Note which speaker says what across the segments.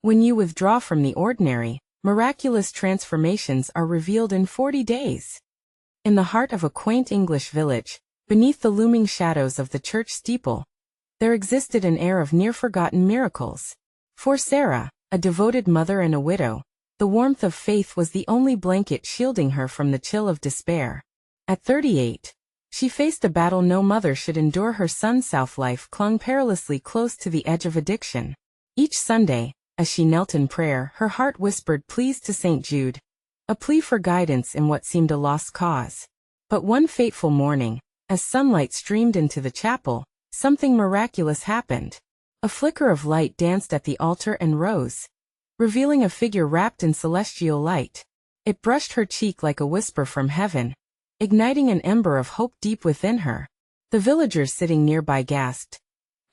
Speaker 1: When you withdraw from the ordinary, miraculous transformations are revealed in 40 days. In the heart of a quaint English village, beneath the looming shadows of the church steeple, there existed an air of near-forgotten miracles. For Sarah, a devoted mother and a widow, the warmth of faith was the only blanket shielding her from the chill of despair. At 38, she faced a battle no mother should endure. Her son's south life clung perilously close to the edge of addiction. Each Sunday, as she knelt in prayer, her heart whispered pleas to St. Jude, a plea for guidance in what seemed a lost cause. But one fateful morning, as sunlight streamed into the chapel, something miraculous happened. A flicker of light danced at the altar and rose, revealing a figure wrapped in celestial light. It brushed her cheek like a whisper from heaven, igniting an ember of hope deep within her. The villagers sitting nearby gasped,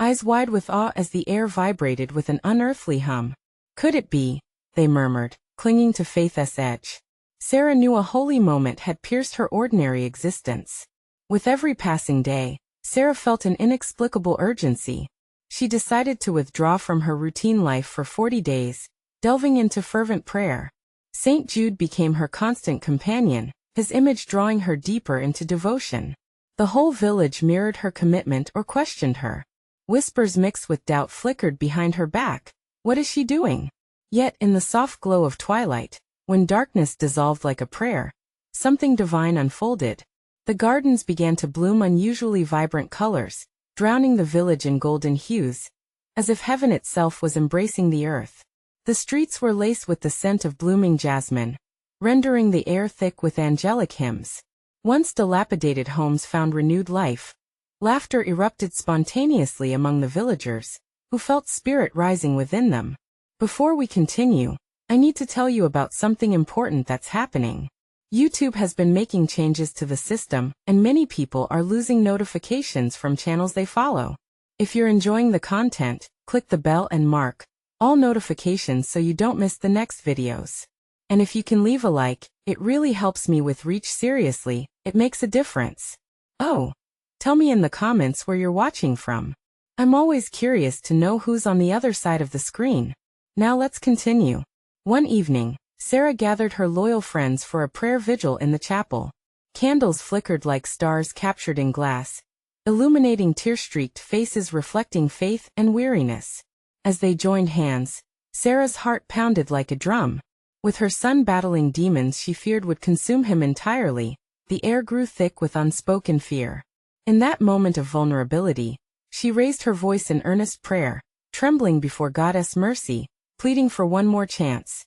Speaker 1: eyes wide with awe as the air vibrated with an unearthly hum. Could it be? They murmured, clinging to faith's edge. Sarah knew a holy moment had pierced her ordinary existence. With every passing day, Sarah felt an inexplicable urgency. She decided to withdraw from her routine life for 40 days, delving into fervent prayer. St. Jude became her constant companion, his image drawing her deeper into devotion. The whole village mirrored her commitment or questioned her. Whispers mixed with doubt flickered behind her back. What is she doing? Yet in the soft glow of twilight, when darkness dissolved like a prayer, something divine unfolded. The gardens began to bloom unusually vibrant colors, drowning the village in golden hues, as if heaven itself was embracing the earth. The streets were laced with the scent of blooming jasmine, rendering the air thick with angelic hymns. Once dilapidated homes found renewed life. Laughter erupted spontaneously among the villagers, who felt spirit rising within them. Before we continue, I need to tell you about something important that's happening. YouTube has been making changes to the system, and many people are losing notifications from channels they follow. If you're enjoying the content, click the bell and mark all notifications so you don't miss the next videos. And if you can leave a like, it really helps me with reach. Seriously, it makes a difference. Oh, tell me in the comments where you're watching from. I'm always curious to know who's on the other side of the screen. Now let's continue. One evening, Sarah gathered her loyal friends for a prayer vigil in the chapel. Candles flickered like stars captured in glass, illuminating tear-streaked faces reflecting faith and weariness. As they joined hands, Sarah's heart pounded like a drum. With her son battling demons she feared would consume him entirely, the air grew thick with unspoken fear. In that moment of vulnerability, she raised her voice in earnest prayer, trembling before Goddess Mercy, pleading for one more chance.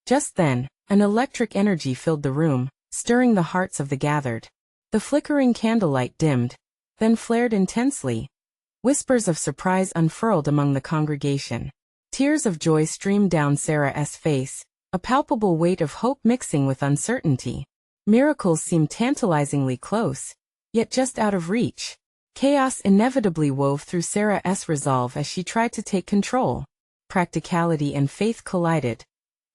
Speaker 1: Just then, an electric energy filled the room, stirring the hearts of the gathered. The flickering candlelight dimmed, then flared intensely. Whispers of surprise unfurled among the congregation. Tears of joy streamed down Sarah's face, a palpable weight of hope mixing with uncertainty. Miracles seemed tantalizingly close, yet just out of reach. Chaos inevitably wove through Sarah's resolve as she tried to take control. Practicality and faith collided.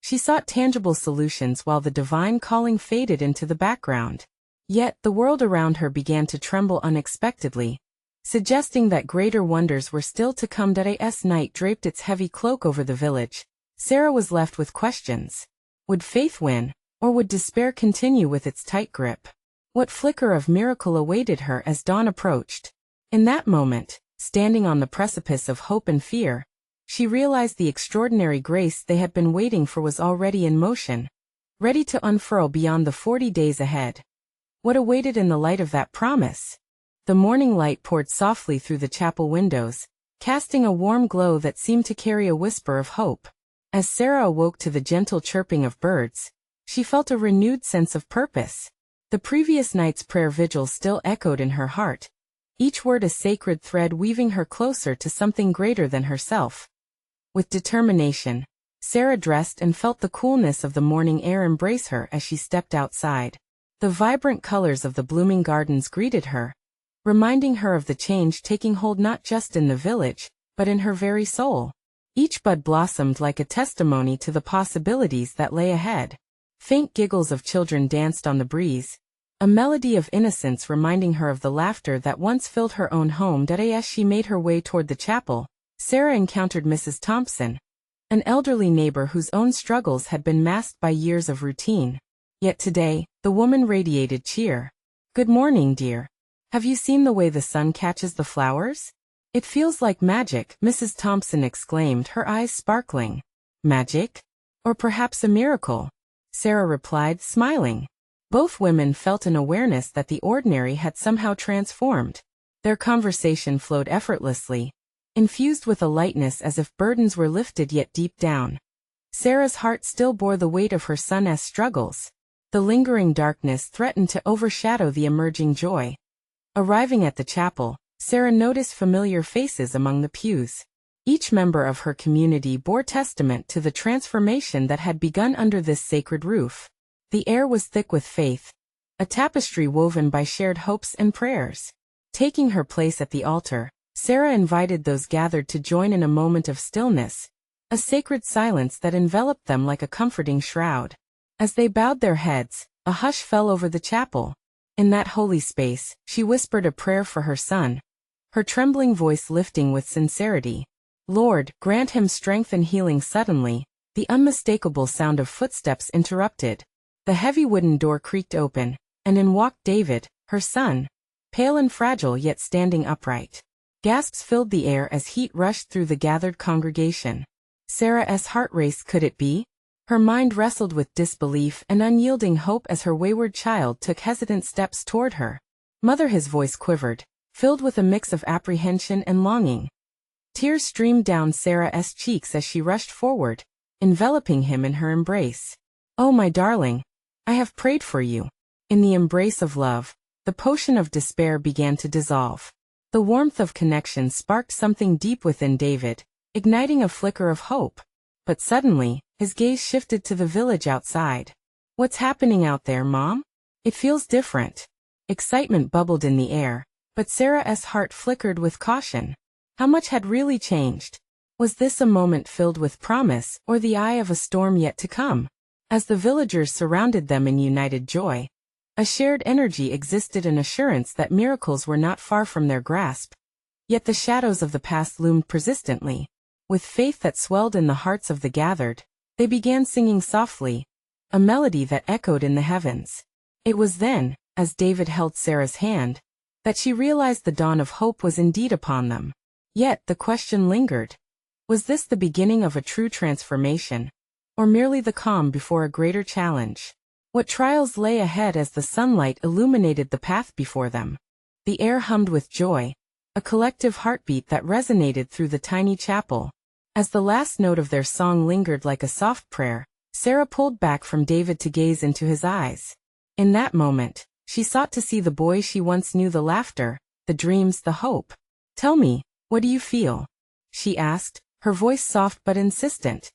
Speaker 1: She sought tangible solutions while the divine calling faded into the background. Yet the world around her began to tremble unexpectedly, suggesting that greater wonders were still to come. As night draped its heavy cloak over the village, Sarah was left with questions. Would faith win, or would despair continue with its tight grip? What flicker of miracle awaited her as dawn approached? In that moment, standing on the precipice of hope and fear, she realized the extraordinary grace they had been waiting for was already in motion, ready to unfurl beyond the 40 days ahead. What awaited in the light of that promise? The morning light poured softly through the chapel windows, casting a warm glow that seemed to carry a whisper of hope. As Sarah awoke to the gentle chirping of birds, she felt a renewed sense of purpose. The previous night's prayer vigil still echoed in her heart, each word a sacred thread weaving her closer to something greater than herself. With determination, Sarah dressed and felt the coolness of the morning air embrace her as she stepped outside. The vibrant colors of the blooming gardens greeted her, reminding her of the change taking hold not just in the village, but in her very soul. Each bud blossomed like a testimony to the possibilities that lay ahead. Faint giggles of children danced on the breeze, a melody of innocence reminding her of the laughter that once filled her own home. As she made her way toward the chapel, Sarah encountered Mrs. Thompson, an elderly neighbor whose own struggles had been masked by years of routine. Yet today, the woman radiated cheer. "Good morning, dear. Have you seen the way the sun catches the flowers? It feels like magic," Mrs. Thompson exclaimed, her eyes sparkling. "Magic? Or perhaps a miracle?" Sarah replied, smiling. Both women felt an awareness that the ordinary had somehow transformed. Their conversation flowed effortlessly, infused with a lightness as if burdens were lifted yet deep down. Sarah's heart still bore the weight of her son's struggles. The lingering darkness threatened to overshadow the emerging joy. Arriving at the chapel, Sarah noticed familiar faces among the pews. Each member of her community bore testament to the transformation that had begun under this sacred roof. The air was thick with faith, a tapestry woven by shared hopes and prayers. Taking her place at the altar, Sarah invited those gathered to join in a moment of stillness, a sacred silence that enveloped them like a comforting shroud. As they bowed their heads, a hush fell over the chapel. In that holy space, she whispered a prayer for her son, her trembling voice lifting with sincerity. "Lord, grant him strength and healing." Suddenly, the unmistakable sound of footsteps interrupted. The heavy wooden door creaked open, and in walked David, her son, pale and fragile yet standing upright. Gasps filled the air as heat rushed through the gathered congregation. Sarah's heart raced. Could it be? Her mind wrestled with disbelief and unyielding hope as her wayward child took hesitant steps toward her. "Mother," his voice quivered, filled with a mix of apprehension and longing. Tears streamed down Sarah's cheeks as she rushed forward, enveloping him in her embrace. "Oh, my darling, I have prayed for you." In the embrace of love, the potion of despair began to dissolve. The warmth of connection sparked something deep within David, igniting a flicker of hope. But suddenly, his gaze shifted to the village outside. "What's happening out there, Mom? It feels different." Excitement bubbled in the air, but Sarah's heart flickered with caution. How much had really changed? Was this a moment filled with promise, or the eye of a storm yet to come? As the villagers surrounded them in united joy, a shared energy existed, an assurance that miracles were not far from their grasp. Yet the shadows of the past loomed persistently. With faith that swelled in the hearts of the gathered, they began singing softly, a melody that echoed in the heavens. It was then, as David held Sarah's hand, that she realized the dawn of hope was indeed upon them. Yet the question lingered. Was this the beginning of a true transformation, or merely the calm before a greater challenge? What trials lay ahead as the sunlight illuminated the path before them? The air hummed with joy, a collective heartbeat that resonated through the tiny chapel. As the last note of their song lingered like a soft prayer, Sarah pulled back from David to gaze into his eyes. In that moment, she sought to see the boy she once knew, the laughter, the dreams, the hope. "Tell me, what do you feel?" she asked, her voice soft but insistent.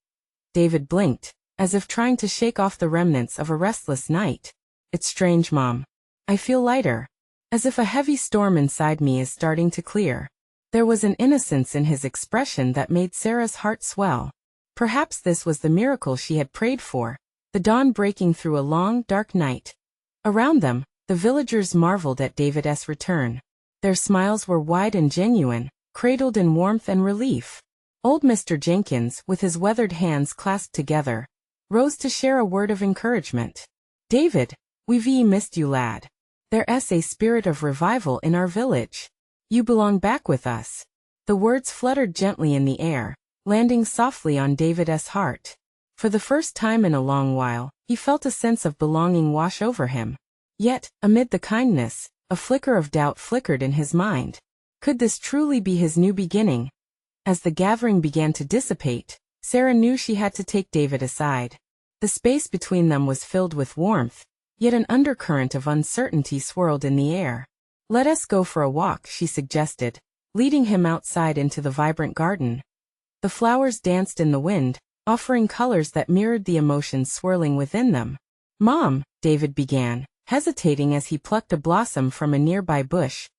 Speaker 1: David blinked, as if trying to shake off the remnants of a restless night. "It's strange, Mom. I feel lighter, as if a heavy storm inside me is starting to clear." There was an innocence in his expression that made Sarah's heart swell. Perhaps this was the miracle she had prayed for, the dawn breaking through a long, dark night. Around them, the villagers marveled at David's return. Their smiles were wide and genuine, cradled in warmth and relief. Old Mr. Jenkins, with his weathered hands clasped together, rose to share a word of encouragement. "David, we've missed you, lad. There's a spirit of revival in our village. You belong back with us." The words fluttered gently in the air, landing softly on David's heart. For the first time in a long while, he felt a sense of belonging wash over him. Yet, amid the kindness, a flicker of doubt flickered in his mind. Could this truly be his new beginning? As the gathering began to dissipate, Sarah knew she had to take David aside. The space between them was filled with warmth, yet an undercurrent of uncertainty swirled in the air. "Let us go for a walk," she suggested, leading him outside into the vibrant garden. The flowers danced in the wind, offering colors that mirrored the emotions swirling within them. "Mom," David began, hesitating as he plucked a blossom from a nearby bush.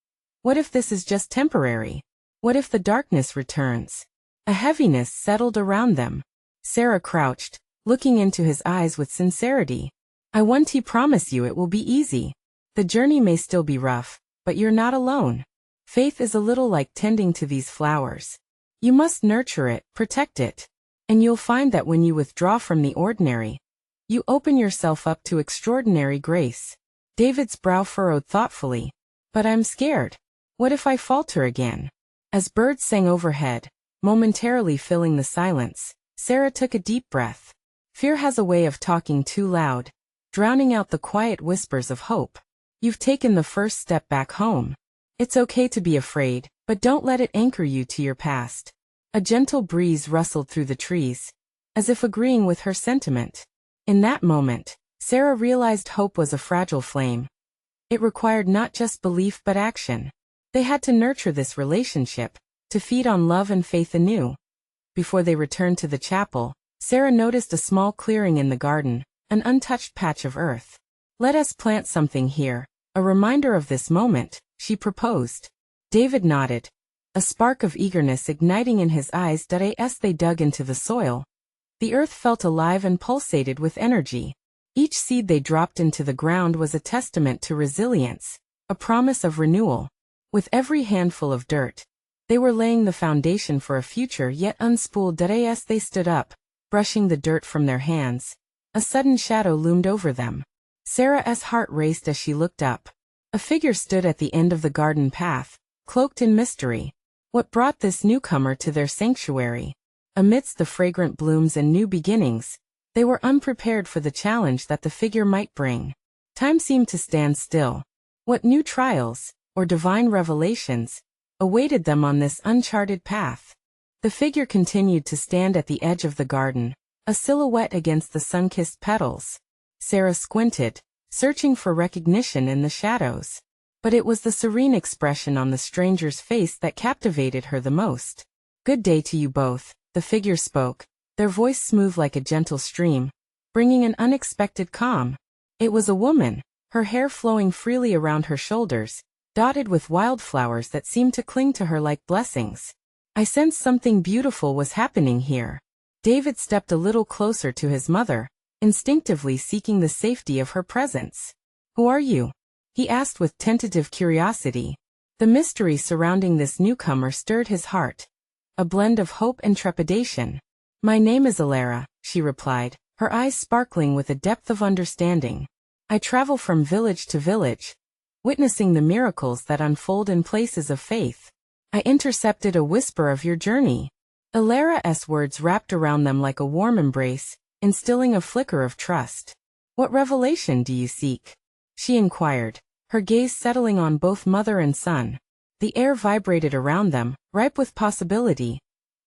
Speaker 1: "What if this is just temporary? What if the darkness returns?" A heaviness settled around them. Sarah crouched, looking into his eyes with sincerity. "I want to promise you it will be easy. The journey may still be rough, but you're not alone. Faith is a little like tending to these flowers. You must nurture it, protect it. And you'll find that when you withdraw from the ordinary, you open yourself up to extraordinary grace. David's brow furrowed thoughtfully. But I'm scared. What if I falter again? As birds sang overhead, momentarily filling the silence, Sarah took a deep breath. Fear has a way of talking too loud, drowning out the quiet whispers of hope. You've taken the first step back home. It's okay to be afraid, but don't let it anchor you to your past. A gentle breeze rustled through the trees, as if agreeing with her sentiment. In that moment, Sarah realized hope was a fragile flame. It required not just belief but action. They had to nurture this relationship, to feed on love and faith anew. Before they returned to the chapel, Sarah noticed a small clearing in the garden, an untouched patch of earth. Let us plant something here, a reminder of this moment, she proposed. David nodded, a spark of eagerness igniting in his eyes as they dug into the soil. The earth felt alive and pulsated with energy. Each seed they dropped into the ground was a testament to resilience, a promise of renewal. With every handful of dirt, they were laying the foundation for a future yet unspooled. As they stood up, brushing the dirt from their hands, a sudden shadow loomed over them. Sarah's heart raced as she looked up. A figure stood at the end of the garden path, cloaked in mystery. What brought this newcomer to their sanctuary? Amidst the fragrant blooms and new beginnings, they were unprepared for the challenge that the figure might bring. Time seemed to stand still. What new trials, or divine revelations, awaited them on this uncharted path? The figure continued to stand at the edge of the garden, a silhouette against the sun-kissed petals. Sarah squinted, searching for recognition in the shadows. But it was the serene expression on the stranger's face that captivated her the most. "Good day to you both," the figure spoke, their voice smooth like a gentle stream, bringing an unexpected calm. It was a woman, her hair flowing freely around her shoulders, dotted with wildflowers that seemed to cling to her like blessings. I sensed something beautiful was happening here. David stepped a little closer to his mother, instinctively seeking the safety of her presence. "Who are you?" he asked with tentative curiosity. The mystery surrounding this newcomer stirred his heart, a blend of hope and trepidation. "My name is Alara," she replied, her eyes sparkling with a depth of understanding. "I travel from village to village, witnessing the miracles that unfold in places of faith. I intercepted a whisper of your journey." Alara's words wrapped around them like a warm embrace, instilling a flicker of trust. "What revelation do you seek?" she inquired, her gaze settling on both mother and son. The air vibrated around them, ripe with possibility.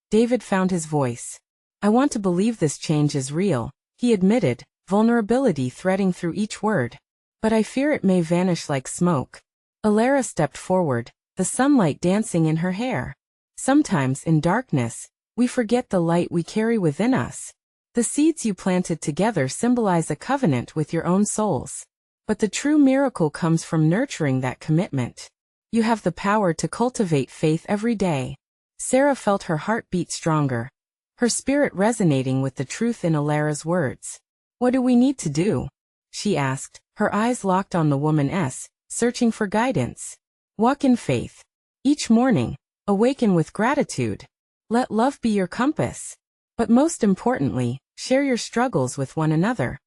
Speaker 1: David found his voice. "I want to believe this change is real," he admitted, vulnerability threading through each word. "But I fear it may vanish like smoke." Alara stepped forward, the sunlight dancing in her hair. "Sometimes, in darkness, we forget the light we carry within us. The seeds you planted together symbolize a covenant with your own souls. But the true miracle comes from nurturing that commitment. You have the power to cultivate faith every day." Sarah felt her heart beat stronger, her spirit resonating with the truth in Alara's words. "What do we need to do?" she asked, her eyes locked on the woman's, searching for guidance. "Walk in faith. Each morning, awaken with gratitude. Let love be your compass. But most importantly, share your struggles with one another.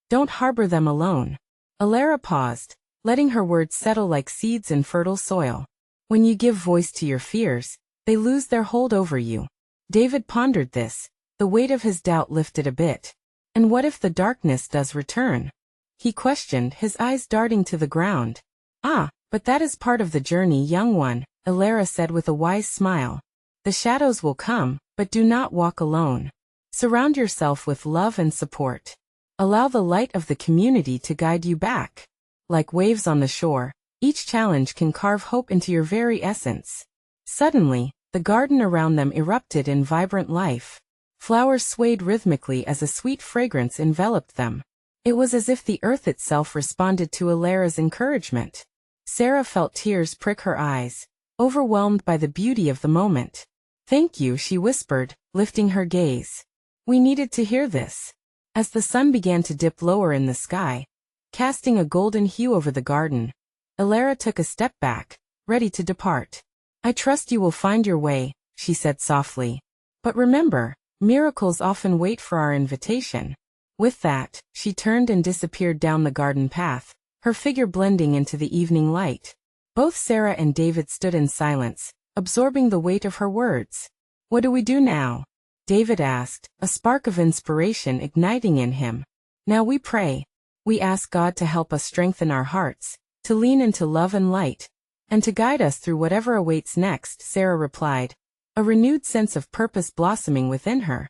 Speaker 1: Don't harbor them alone." Alara paused, letting her words settle like seeds in fertile soil. "When you give voice to your fears, they lose their hold over you." David pondered this, the weight of his doubt lifted a bit. "And what if the darkness does return?" he questioned, his eyes darting to the ground. "Ah, but that is part of the journey, young one," Alara said with a wise smile. "The shadows will come, but do not walk alone. Surround yourself with love and support. Allow the light of the community to guide you back. Like waves on the shore, each challenge can carve hope into your very essence." Suddenly, the garden around them erupted in vibrant life. Flowers swayed rhythmically as a sweet fragrance enveloped them. It was as if the earth itself responded to Alara's encouragement. Sarah felt tears prick her eyes, overwhelmed by the beauty of the moment. "Thank you," she whispered, lifting her gaze. "We needed to hear this." As the sun began to dip lower in the sky, casting a golden hue over the garden, Alara took a step back, ready to depart. "I trust you will find your way," she said softly. "But remember, Miracles often wait for our invitation. With that, she turned and disappeared down the garden path, her figure blending into the evening light. Both Sarah and David stood in silence, absorbing the weight of her words. "What do we do now?" David asked, a spark of inspiration igniting in him. "Now we pray. We ask God to help us strengthen our hearts, to lean into love and light, and to guide us through whatever awaits next," Sarah replied, a renewed sense of purpose blossoming within her.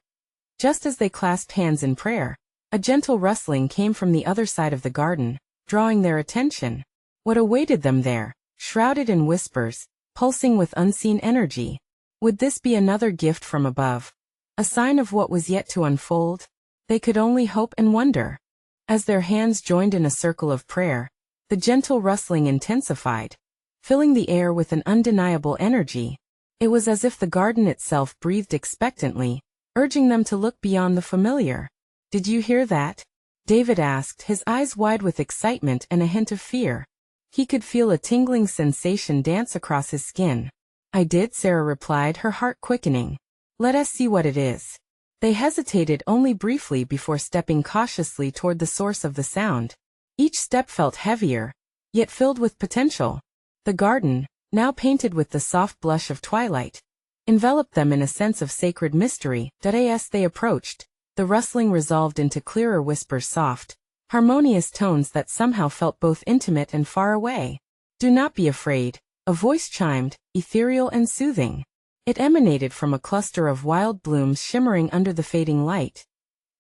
Speaker 1: Just as they clasped hands in prayer, a gentle rustling came from the other side of the garden, drawing their attention. What awaited them there, shrouded in whispers, pulsing with unseen energy? Would this be another gift from above? A sign of what was yet to unfold? They could only hope and wonder. As their hands joined in a circle of prayer, the gentle rustling intensified, filling the air with an undeniable energy. It was as if the garden itself breathed expectantly, urging them to look beyond the familiar. "Did you hear that?" David asked, his eyes wide with excitement and a hint of fear. He could feel a tingling sensation dance across his skin. "I did," Sarah replied, her heart quickening. "Let us see what it is." They hesitated only briefly before stepping cautiously toward the source of the sound. Each step felt heavier, yet filled with potential. The garden, now painted with the soft blush of twilight, enveloped them in a sense of sacred mystery. As they approached, the rustling resolved into clearer whispers, soft, harmonious tones that somehow felt both intimate and far away. "Do not be afraid," a voice chimed, ethereal and soothing. It emanated from a cluster of wild blooms shimmering under the fading light.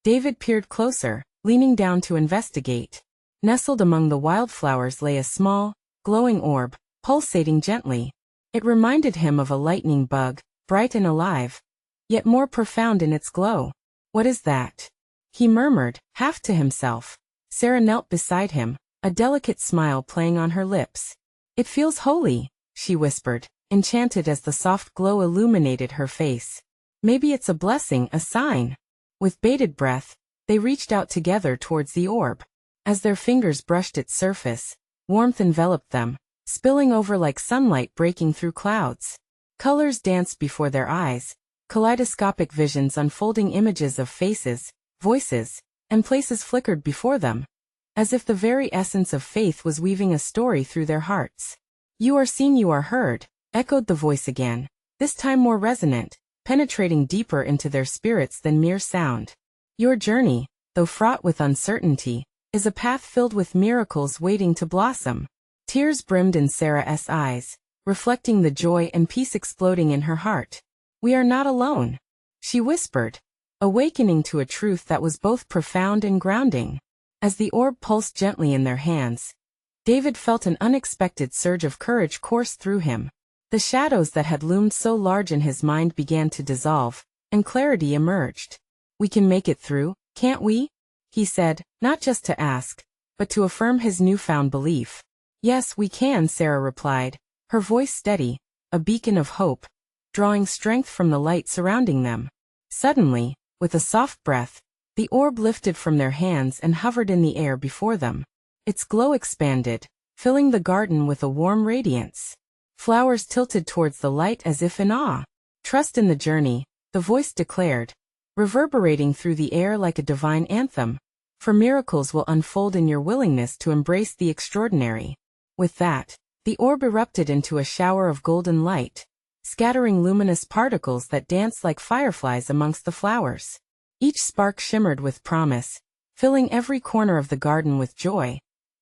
Speaker 1: David peered closer, leaning down to investigate. Nestled among the wildflowers lay a small, glowing orb, pulsating gently. It reminded him of a lightning bug, bright and alive, yet more profound in its glow. "What is that?" he murmured, half to himself. Sarah knelt beside him, a delicate smile playing on her lips. "It feels holy," she whispered, enchanted as the soft glow illuminated her face. "Maybe it's a blessing, a sign." With bated breath, they reached out together towards the orb. As their fingers brushed its surface, warmth enveloped them, spilling over like sunlight breaking through clouds. Colors danced before their eyes, kaleidoscopic visions unfolding, images of faces, voices, and places flickered before them, as if the very essence of faith was weaving a story through their hearts. "You are seen, you are heard," echoed the voice again, this time more resonant, penetrating deeper into their spirits than mere sound. "Your journey, though fraught with uncertainty, is a path filled with miracles waiting to blossom." Tears brimmed in Sarah's eyes, reflecting the joy and peace exploding in her heart. "We are not alone," she whispered, awakening to a truth that was both profound and grounding. As the orb pulsed gently in their hands, David felt an unexpected surge of courage course through him. The shadows that had loomed so large in his mind began to dissolve, and clarity emerged. "We can make it through, can't we?" he said, not just to ask, but to affirm his newfound belief. "Yes, we can," Sarah replied, her voice steady, a beacon of hope, drawing strength from the light surrounding them. Suddenly, with a soft breath, the orb lifted from their hands and hovered in the air before them. Its glow expanded, filling the garden with a warm radiance. Flowers tilted towards the light as if in awe. "Trust in the journey," the voice declared, reverberating through the air like a divine anthem. "For miracles will unfold in your willingness to embrace the extraordinary." With that, the orb erupted into a shower of golden light, scattering luminous particles that danced like fireflies amongst the flowers. Each spark shimmered with promise, filling every corner of the garden with joy.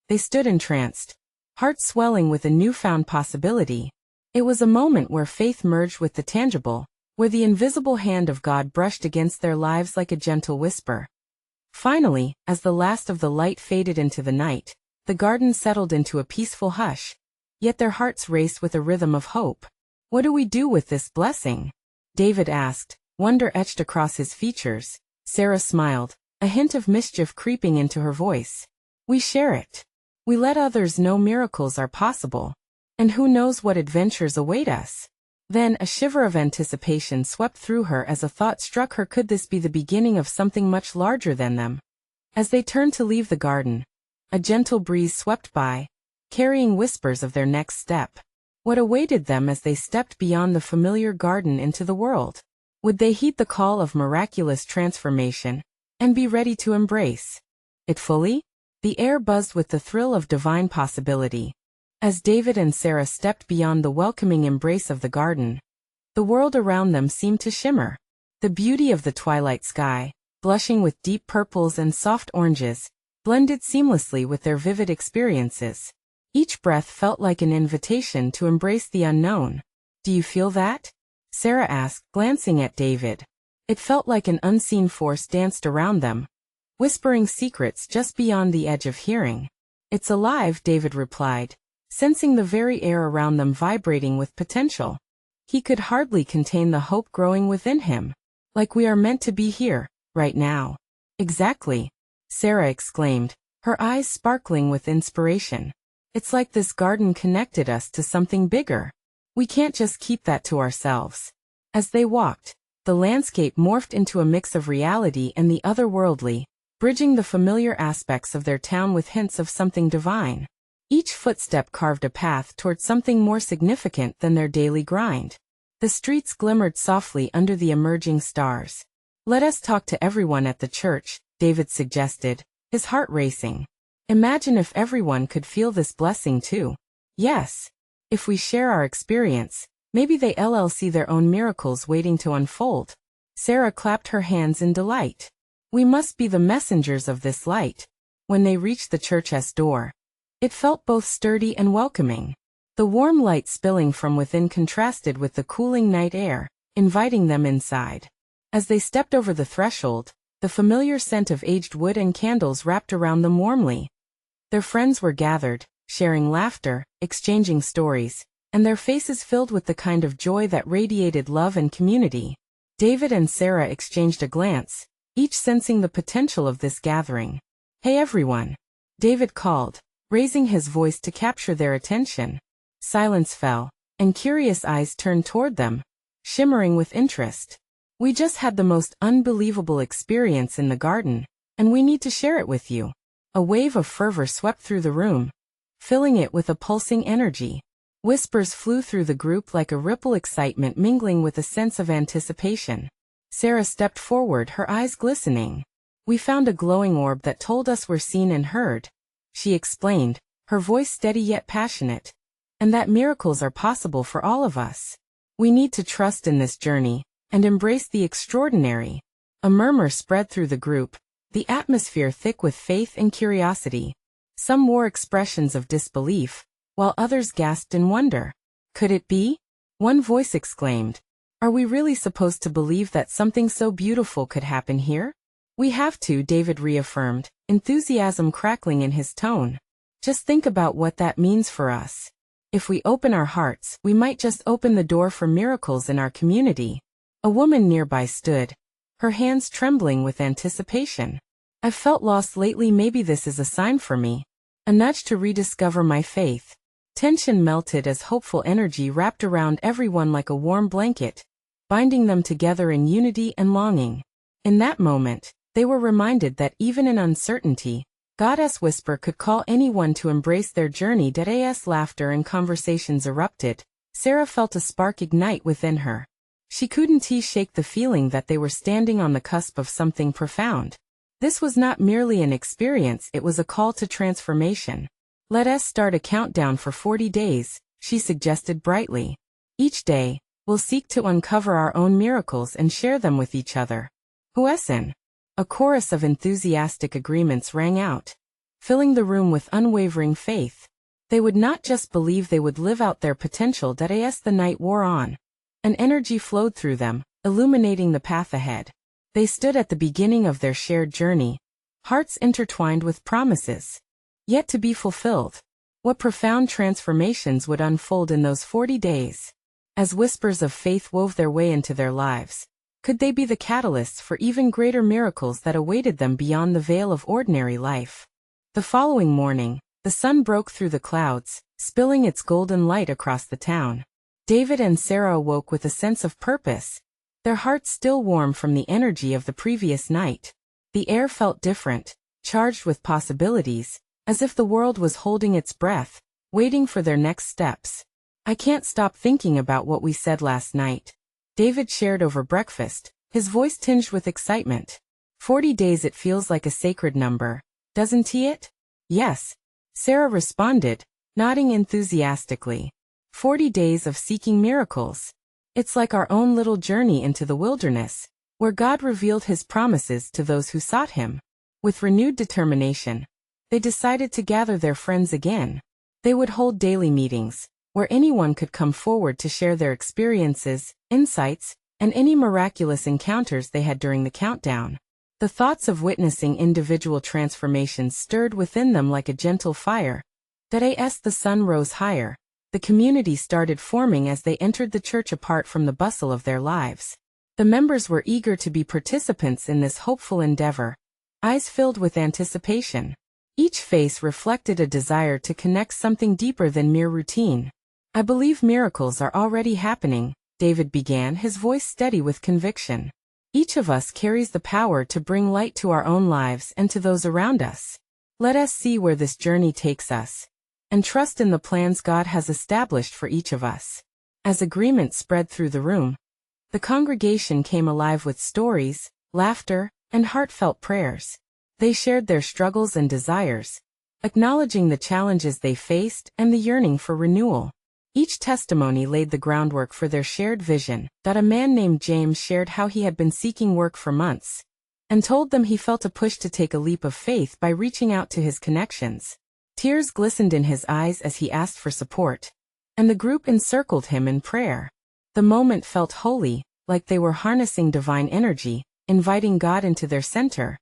Speaker 1: They stood entranced, hearts swelling with a newfound possibility. It was a moment where faith merged with the tangible, where the invisible hand of God brushed against their lives like a gentle whisper. Finally, as the last of the light faded into the night, the garden settled into a peaceful hush. Yet their hearts raced with a rhythm of hope. "What do we do with this blessing?" David asked, wonder etched across his features. Sarah smiled, a hint of mischief creeping into her voice. "We share it. We let others know miracles are possible. And who knows what adventures await us?" Then a shiver of anticipation swept through her as a thought struck her: could this be the beginning of something much larger than them? As they turned to leave the garden, a gentle breeze swept by, carrying whispers of their next step. What awaited them as they stepped beyond the familiar garden into the world? Would they heed the call of miraculous transformation and be ready to embrace it fully? The air buzzed with the thrill of divine possibility. As David and Sarah stepped beyond the welcoming embrace of the garden, the world around them seemed to shimmer. The beauty of the twilight sky, blushing with deep purples and soft oranges, blended seamlessly with their vivid experiences. Each breath felt like an invitation to embrace the unknown. "Do you feel that?" Sarah asked, glancing at David. It felt like an unseen force danced around them, whispering secrets just beyond the edge of hearing. "It's alive," David replied, sensing the very air around them vibrating with potential. He could hardly contain the hope growing within him. "Like we are meant to be here, right now." "Exactly," Sarah exclaimed, her eyes sparkling with inspiration. "It's like this garden connected us to something bigger. We can't just keep that to ourselves." As they walked, the landscape morphed into a mix of reality and the otherworldly, bridging the familiar aspects of their town with hints of something divine. Each footstep carved a path toward something more significant than their daily grind. The streets glimmered softly under the emerging stars. "Let us talk to everyone at the church," David suggested, his heart racing. "Imagine if everyone could feel this blessing too." "Yes. If we share our experience, maybe they'll see their own miracles waiting to unfold." Sarah clapped her hands in delight. "We must be the messengers of this light." When they reached the church's door, it felt both sturdy and welcoming. The warm light spilling from within contrasted with the cooling night air, inviting them inside. As they stepped over the threshold, the familiar scent of aged wood and candles wrapped around them warmly. Their friends were gathered, sharing laughter, exchanging stories, and their faces filled with the kind of joy that radiated love and community. David and Sarah exchanged a glance, each sensing the potential of this gathering. "Hey everyone," David called, raising his voice to capture their attention. Silence fell, and curious eyes turned toward them, shimmering with interest. "We just had the most unbelievable experience in the garden, and we need to share it with you." A wave of fervor swept through the room, filling it with a pulsing energy. Whispers flew through the group like a ripple, excitement mingling with a sense of anticipation. Sarah stepped forward, her eyes glistening. "We found a glowing orb that told us we're seen and heard," she explained, her voice steady yet passionate. "And that miracles are possible for all of us. We need to trust in this journey and embrace the extraordinary." A murmur spread through the group, the atmosphere thick with faith and curiosity. Some wore expressions of disbelief, while others gasped in wonder. "Could it be?" one voice exclaimed. "Are we really supposed to believe that something so beautiful could happen here?" "We have to," David reaffirmed, enthusiasm crackling in his tone. "Just think about what that means for us. If we open our hearts, we might just open the door for miracles in our community." A woman nearby stood, her hands trembling with anticipation. "I've felt lost lately, maybe this is a sign for me. A nudge to rediscover my faith." Tension melted as hopeful energy wrapped around everyone like a warm blanket, binding them together in unity and longing. In that moment, they were reminded that even in uncertainty, God's whisper could call anyone to embrace their journey. As laughter and conversations erupted, Sarah felt a spark ignite within her. She couldn't shake the feeling that they were standing on the cusp of something profound. This was not merely an experience, it was a call to transformation. "Let us start a countdown for 40 days, she suggested brightly. "Each day, we'll seek to uncover our own miracles and share them with each other." "Huesin!" A chorus of enthusiastic agreements rang out, filling the room with unwavering faith. They would not just believe, they would live out their potential. As the night wore on, an energy flowed through them, illuminating the path ahead. They stood at the beginning of their shared journey, hearts intertwined with promises yet to be fulfilled. What profound transformations would unfold in those 40 days? As whispers of faith wove their way into their lives, could they be the catalysts for even greater miracles that awaited them beyond the veil of ordinary life? The following morning, the sun broke through the clouds, spilling its golden light across the town. David and Sarah awoke with a sense of purpose, their hearts still warm from the energy of the previous night. The air felt different, charged with possibilities, as if the world was holding its breath, waiting for their next steps. "I can't stop thinking about what we said last night," David shared over breakfast, his voice tinged with excitement. 40 days, it feels like a sacred number, doesn't it? Yes, Sarah responded, nodding enthusiastically. 40 days of seeking miracles. It's like our own little journey into the wilderness, where God revealed his promises to those who sought him. With renewed determination, they decided to gather their friends again. They would hold daily meetings, where anyone could come forward to share their experiences, insights, and any miraculous encounters they had during the countdown. The thoughts of witnessing individual transformations stirred within them like a gentle fire. That as the sun rose higher, the community started forming as they entered the church apart from the bustle of their lives. The members were eager to be participants in this hopeful endeavor, eyes filled with anticipation. Each face reflected a desire to connect something deeper than mere routine. I believe miracles are already happening, David began, his voice steady with conviction. Each of us carries the power to bring light to our own lives and to those around us. Let us see where this journey takes us, and trust in the plans God has established for each of us. As agreement spread through the room, the congregation came alive with stories, laughter, and heartfelt prayers. They shared their struggles and desires, acknowledging the challenges they faced and the yearning for renewal. Each testimony laid the groundwork for their shared vision. A man named James shared how he had been seeking work for months, and told them he felt a push to take a leap of faith by reaching out to his connections. Tears glistened in his eyes as he asked for support, and the group encircled him in prayer. The moment felt holy, like they were harnessing divine energy, inviting God into their center.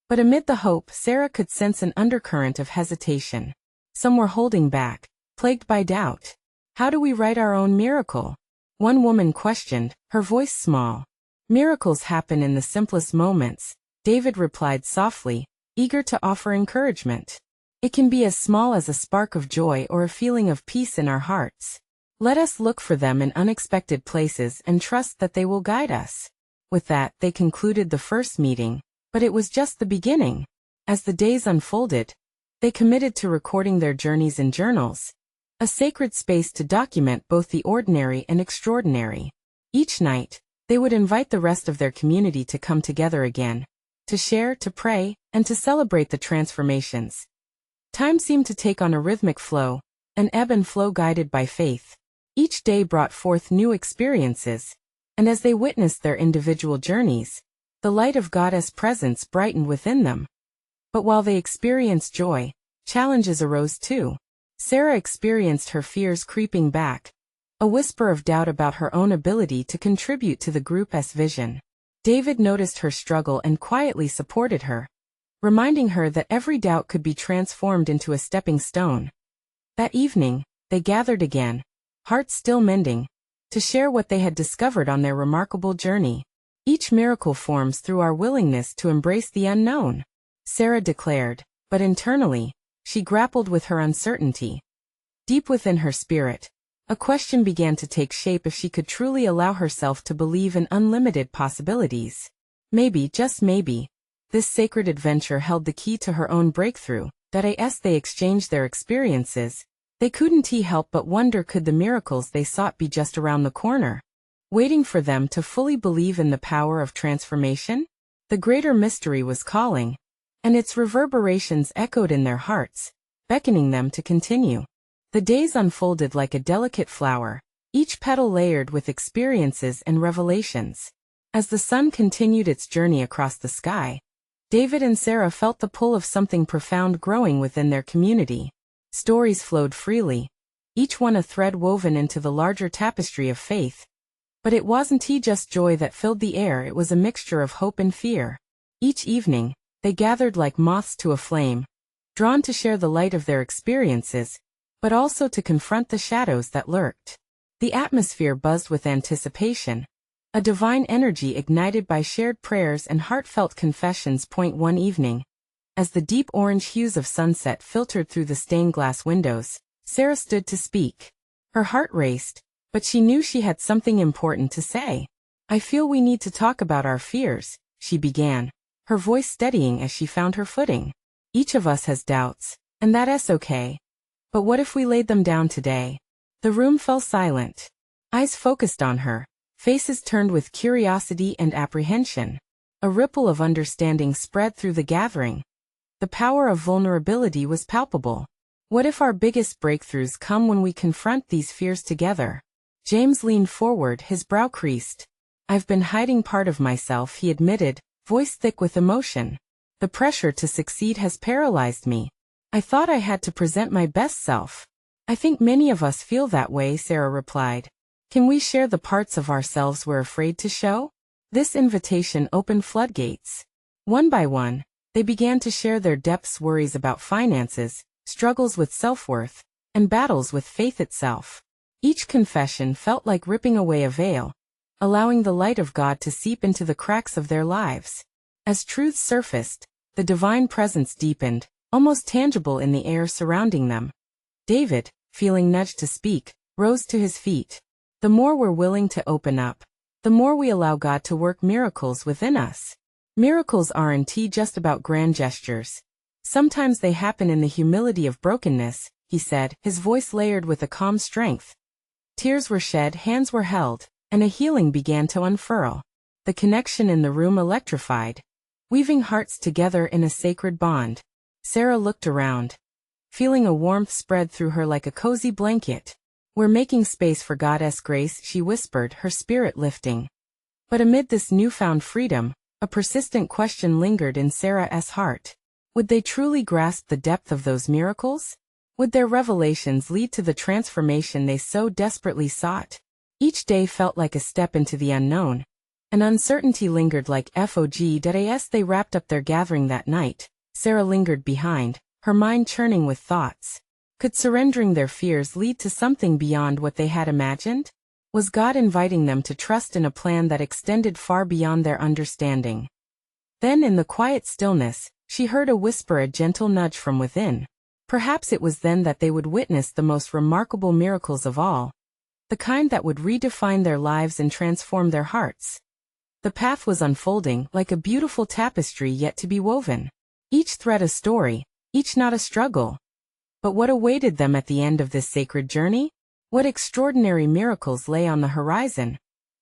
Speaker 1: But amid the hope, Sarah could sense an undercurrent of hesitation. Some were holding back, plagued by doubt. How do we write our own miracle? One woman questioned, her voice small. Miracles happen in the simplest moments, David replied softly, eager to offer encouragement. It can be as small as a spark of joy or a feeling of peace in our hearts. Let us look for them in unexpected places and trust that they will guide us. With that, they concluded the first meeting, but it was just the beginning. As the days unfolded, they committed to recording their journeys in journals, a sacred space to document both the ordinary and extraordinary. Each night, they would invite the rest of their community to come together again, to share, to pray, and to celebrate the transformations. Time seemed to take on a rhythmic flow, an ebb and flow guided by faith. Each day brought forth new experiences, and as they witnessed their individual journeys, the light of God's presence brightened within them. But while they experienced joy, challenges arose too. Sarah experienced her fears creeping back, a whisper of doubt about her own ability to contribute to the group's vision. David noticed her struggle and quietly supported her, reminding her that every doubt could be transformed into a stepping stone. That evening, they gathered again, hearts still mending, to share what they had discovered on their remarkable journey. Each miracle forms through our willingness to embrace the unknown, Sarah declared, but internally, she grappled with her uncertainty. Deep within her spirit, a question began to take shape: if she could truly allow herself to believe in unlimited possibilities. Maybe, just maybe, this sacred adventure held the key to her own breakthrough. As they exchanged their experiences, they couldn't help but wonder, could the miracles they sought be just around the corner, waiting for them to fully believe in the power of transformation? The greater mystery was calling, and its reverberations echoed in their hearts, beckoning them to continue. The days unfolded like a delicate flower, each petal layered with experiences and revelations. As the sun continued its journey across the sky, David and Sarah felt the pull of something profound growing within their community. Stories flowed freely, each one a thread woven into the larger tapestry of faith. But it wasn't just joy that filled the air, it was a mixture of hope and fear. Each evening, they gathered like moths to a flame, drawn to share the light of their experiences, but also to confront the shadows that lurked. The atmosphere buzzed with anticipation, a divine energy ignited by shared prayers and heartfelt confessions. One evening, as the deep orange hues of sunset filtered through the stained glass windows, Sarah stood to speak. Her heart raced, but she knew she had something important to say. I feel we need to talk about our fears, she began, her voice steadying as she found her footing. Each of us has doubts, and that's okay. But what if we laid them down today? The room fell silent. Eyes focused on her, Faces turned with curiosity and apprehension. A ripple of understanding spread through the gathering. The power of vulnerability was palpable. What if our biggest breakthroughs come when we confront these fears together? James leaned forward, his brow creased. I've been hiding part of myself, he admitted, voice thick with emotion. The pressure to succeed has paralyzed me. I thought I had to present my best self. I think many of us feel that way, Sarah replied. Can we share the parts of ourselves we're afraid to show? This invitation opened floodgates. One by one, they began to share their depths, worries about finances, struggles with self-worth, and battles with faith itself. Each confession felt like ripping away a veil, allowing the light of God to seep into the cracks of their lives. As truths surfaced, the divine presence deepened, almost tangible in the air surrounding them. David, feeling nudged to speak, rose to his feet. The more we're willing to open up, the more we allow God to work miracles within us. Miracles aren't just about grand gestures. Sometimes they happen in the humility of brokenness, he said, his voice layered with a calm strength. Tears were shed, hands were held, and a healing began to unfurl. The connection in the room electrified, weaving hearts together in a sacred bond. Sarah looked around, feeling a warmth spread through her like a cozy blanket. We're making space for God's grace, she whispered, her spirit lifting. But amid this newfound freedom, a persistent question lingered in Sarah's heart. Would they truly grasp the depth of those miracles? Would their revelations lead to the transformation they so desperately sought? Each day felt like a step into the unknown. An uncertainty lingered like fog. As they wrapped up their gathering that night, Sarah lingered behind, her mind churning with thoughts. Could surrendering their fears lead to something beyond what they had imagined? Was God inviting them to trust in a plan that extended far beyond their understanding? Then in the quiet stillness, she heard a whisper, a gentle nudge from within. Perhaps it was then that they would witness the most remarkable miracles of all, the kind that would redefine their lives and transform their hearts. The path was unfolding, like a beautiful tapestry yet to be woven. Each thread a story, each knot a struggle. But what awaited them at the end of this sacred journey? What extraordinary miracles lay on the horizon,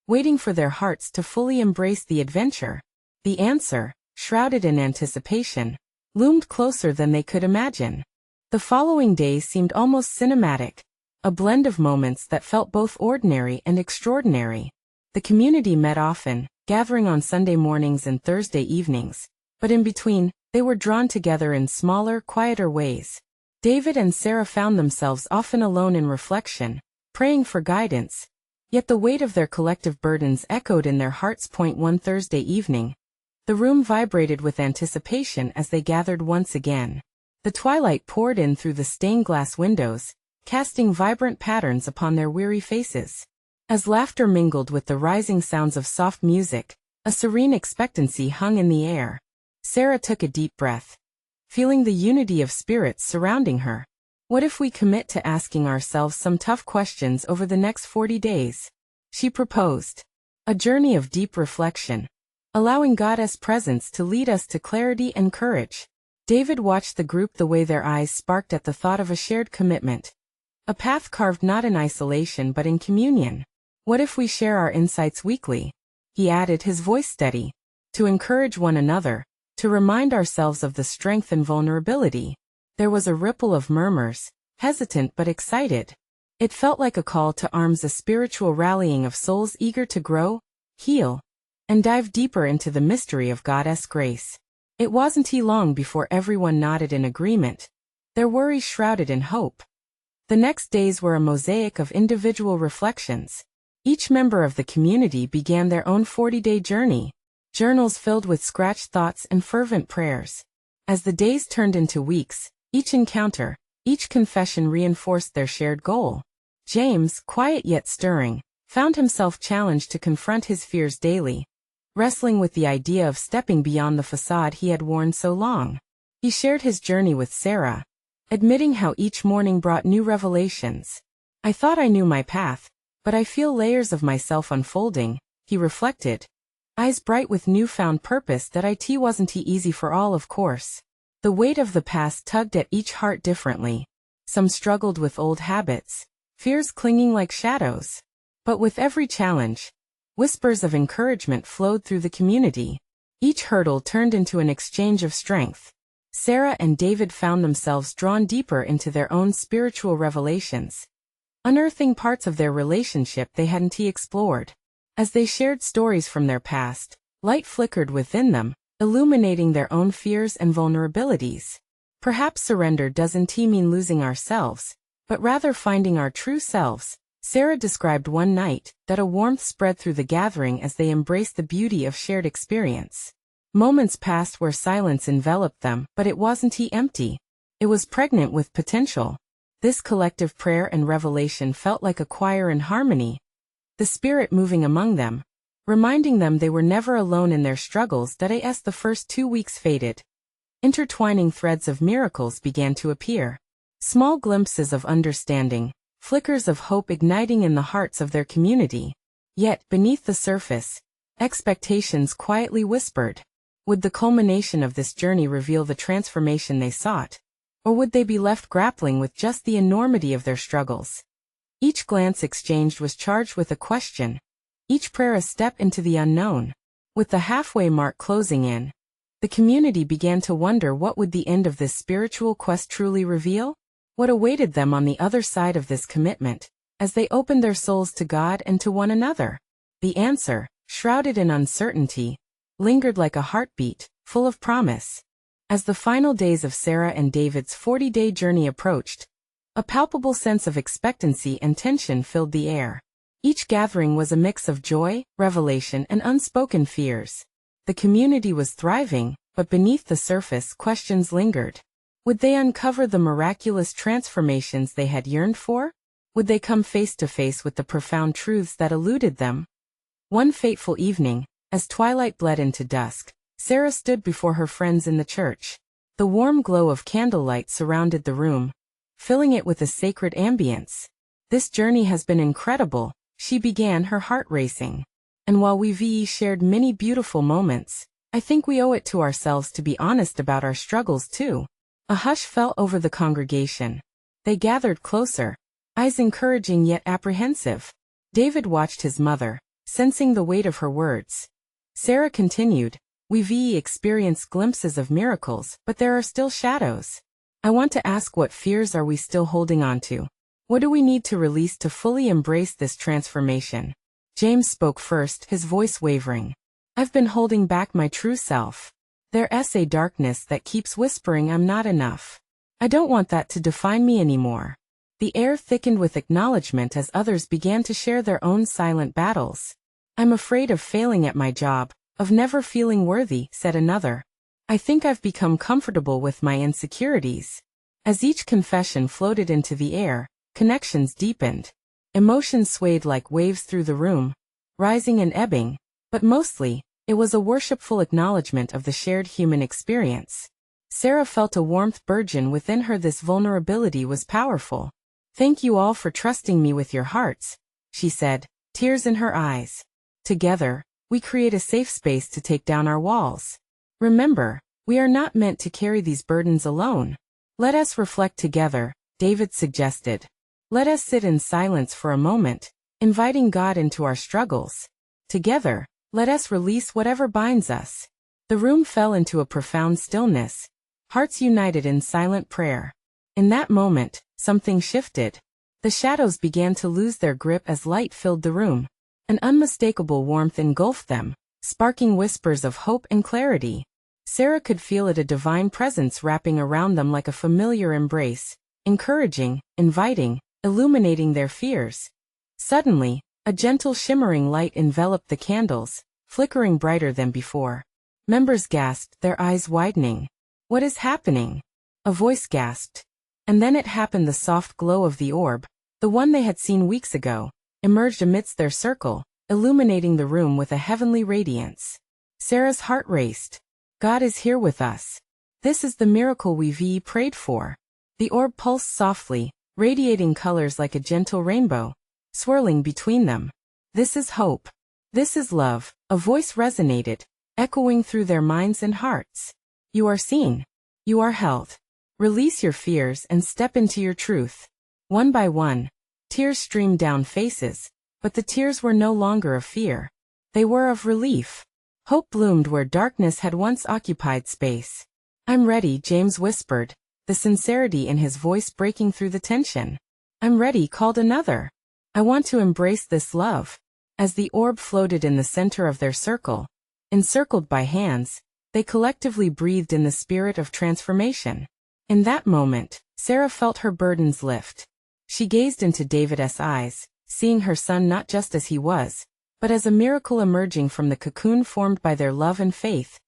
Speaker 1: waiting for their hearts to fully embrace the adventure? The answer, shrouded in anticipation, loomed closer than they could imagine. The following days seemed almost cinematic, a blend of moments that felt both ordinary and extraordinary. The community met often, gathering on Sunday mornings and Thursday evenings, but in between, they were drawn together in smaller, quieter ways. David and Sarah found themselves often alone in reflection, praying for guidance, yet the weight of their collective burdens echoed in their hearts. One Thursday evening, the room vibrated with anticipation as they gathered once again. The twilight poured in through the stained glass windows, casting vibrant patterns upon their weary faces. As laughter mingled with the rising sounds of soft music, a serene expectancy hung in the air. Sarah took a deep breath, feeling the unity of spirits surrounding her. What if we commit to asking ourselves some tough questions over the next 40 days? She proposed. A journey of deep reflection, allowing God's presence to lead us to clarity and courage. David watched the group, the way their eyes sparked at the thought of a shared commitment. A path carved not in isolation but in communion. What if we share our insights weekly? He added, his voice steady. To encourage one another, to remind ourselves of the strength and vulnerability. There was a ripple of murmurs, hesitant but excited. It felt like a call to arms, a spiritual rallying of souls eager to grow, heal, and dive deeper into the mystery of God's grace. It wasn't long before everyone nodded in agreement, their worries shrouded in hope. The next days were a mosaic of individual reflections. Each member of the community began their own 40-day journey, journals filled with scratched thoughts and fervent prayers. As the days turned into weeks, each encounter, each confession reinforced their shared goal. James, quiet yet stirring, found himself challenged to confront his fears daily, wrestling with the idea of stepping beyond the facade he had worn so long. He shared his journey with Sarah, admitting how each morning brought new revelations. I thought I knew my path, but I feel layers of myself unfolding, he reflected, eyes bright with newfound purpose. That it wasn't easy for all, of course. The weight of the past tugged at each heart differently. Some struggled with old habits, fears clinging like shadows. But with every challenge, Whispers of encouragement flowed through the community. Each hurdle turned into an exchange of strength. Sarah and David found themselves drawn deeper into their own spiritual revelations, unearthing parts of their relationship they hadn't explored. As they shared stories from their past, light flickered within them, illuminating their own fears and vulnerabilities. Perhaps surrender doesn't mean losing ourselves, but rather finding our true selves. Sarah described one night that a warmth spread through the gathering as they embraced the beauty of shared experience. Moments passed where silence enveloped them, but it wasn't empty. It was pregnant with potential. This collective prayer and revelation felt like a choir in harmony, the Spirit moving among them, reminding them they were never alone in their struggles. As the first 2 weeks faded, intertwining threads of miracles began to appear. Small glimpses of understanding, flickers of hope igniting in the hearts of their community. Yet, beneath the surface, expectations quietly whispered. Would the culmination of this journey reveal the transformation they sought? Or would they be left grappling with just the enormity of their struggles? Each glance exchanged was charged with a question, each prayer a step into the unknown. With the halfway mark closing in, the community began to wonder, what would the end of this spiritual quest truly reveal? What awaited them on the other side of this commitment, as they opened their souls to God and to one another? The answer, shrouded in uncertainty, lingered like a heartbeat, full of promise. As the final days of Sarah and David's 40-day journey approached, a palpable sense of expectancy and tension filled the air. Each gathering was a mix of joy, revelation, and unspoken fears. The community was thriving, but beneath the surface, questions lingered. Would they uncover the miraculous transformations they had yearned for? Would they come face to face with the profound truths that eluded them? One fateful evening, as twilight bled into dusk, Sarah stood before her friends in the church. The warm glow of candlelight surrounded the room, filling it with a sacred ambience. This journey has been incredible, she began, her heart racing. And while we've shared many beautiful moments, I think we owe it to ourselves to be honest about our struggles too. A hush fell over the congregation. They gathered closer, eyes encouraging yet apprehensive. David watched his mother, sensing the weight of her words. Sarah continued, we've experienced glimpses of miracles, but there are still shadows. I want to ask, what fears are we still holding on to? What do we need to release to fully embrace this transformation? James spoke first, his voice wavering. I've been holding back my true self. There's a darkness that keeps whispering I'm not enough. I don't want that to define me anymore. The air thickened with acknowledgement as others began to share their own silent battles. I'm afraid of failing at my job, of never feeling worthy, said another. I think I've become comfortable with my insecurities. As each confession floated into the air, connections deepened. Emotions swayed like waves through the room, rising and ebbing, but mostly, it was a worshipful acknowledgement of the shared human experience. Sarah felt a warmth burgeon within her. This vulnerability was powerful. Thank you all for trusting me with your hearts, she said, tears in her eyes. Together, we create a safe space to take down our walls. Remember, we are not meant to carry these burdens alone. Let us reflect together, David suggested. Let us sit in silence for a moment, inviting God into our struggles. Together, let us release whatever binds us. The room fell into a profound stillness, hearts united in silent prayer. In that moment, something shifted. The shadows began to lose their grip as light filled the room. An unmistakable warmth engulfed them, sparking whispers of hope and clarity. Sarah could feel it, a divine presence wrapping around them like a familiar embrace, encouraging, inviting, illuminating their fears. Suddenly, a gentle shimmering light enveloped the candles, flickering brighter than before. Members gasped, their eyes widening. What is happening? A voice gasped. And then it happened. The soft glow of the orb, the one they had seen weeks ago, emerged amidst their circle, illuminating the room with a heavenly radiance. Sarah's heart raced. God is here with us. This is the miracle we've prayed for. The orb pulsed softly, radiating colors like a gentle rainbow, swirling between them. This is hope. This is love, a voice resonated, echoing through their minds and hearts. You are seen. You are held. Release your fears and step into your truth. One by one, tears streamed down faces, but the tears were no longer of fear. They were of relief. Hope bloomed where darkness had once occupied space. "I'm ready," James whispered, the sincerity in his voice breaking through the tension. "I'm ready," called another. "I want to embrace this love." As the orb floated in the center of their circle, encircled by hands, they collectively breathed in the spirit of transformation. In that moment, Sarah felt her burdens lift. She gazed into David's eyes, seeing her son not just as he was, but as a miracle emerging from the cocoon formed by their love and faith.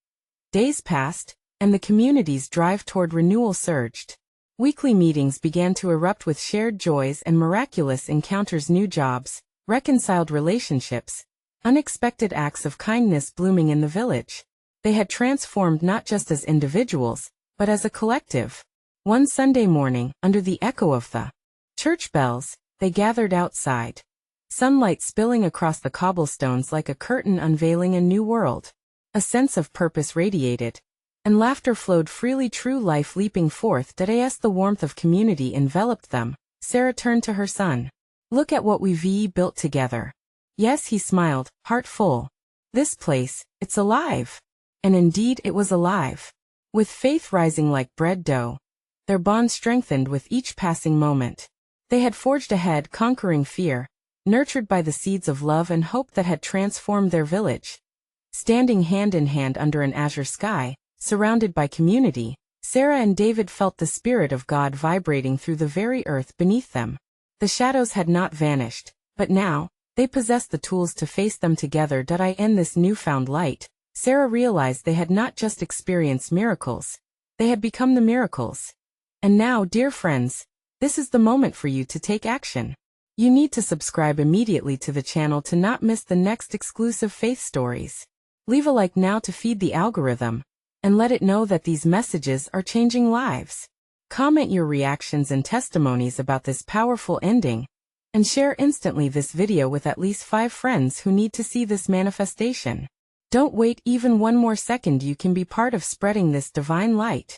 Speaker 1: Days passed, and the community's drive toward renewal surged. Weekly meetings began to erupt with shared joys and miraculous encounters, new jobs, reconciled relationships, unexpected acts of kindness blooming in the village. They had transformed not just as individuals, but as a collective. One Sunday morning, under the echo of the church bells, they gathered outside. Sunlight spilling across the cobblestones like a curtain unveiling a new world. A sense of purpose radiated, and laughter flowed freely, true life leaping forth. As the warmth of community enveloped them, Sarah turned to her son. "Look at what we've built together." "Yes," he smiled, heart full. "This place, it's alive." And indeed it was alive. With faith rising like bread dough, their bond strengthened with each passing moment. They had forged ahead, conquering fear, nurtured by the seeds of love and hope that had transformed their village. Standing hand in hand under an azure sky, surrounded by community, Sarah and David felt the Spirit of God vibrating through the very earth beneath them. The shadows had not vanished, but now, they possessed the tools to face them together. In this newfound light, Sarah realized they had not just experienced miracles, they had become the miracles. And now, dear friends, this is the moment for you to take action. You need to subscribe immediately to the channel to not miss the next exclusive faith stories. Leave a like now to feed the algorithm, and let it know that these messages are changing lives. Comment your reactions and testimonies about this powerful ending, and share instantly this video with at least 5 friends who need to see this manifestation. Don't wait even one more second. You can be part of spreading this divine light.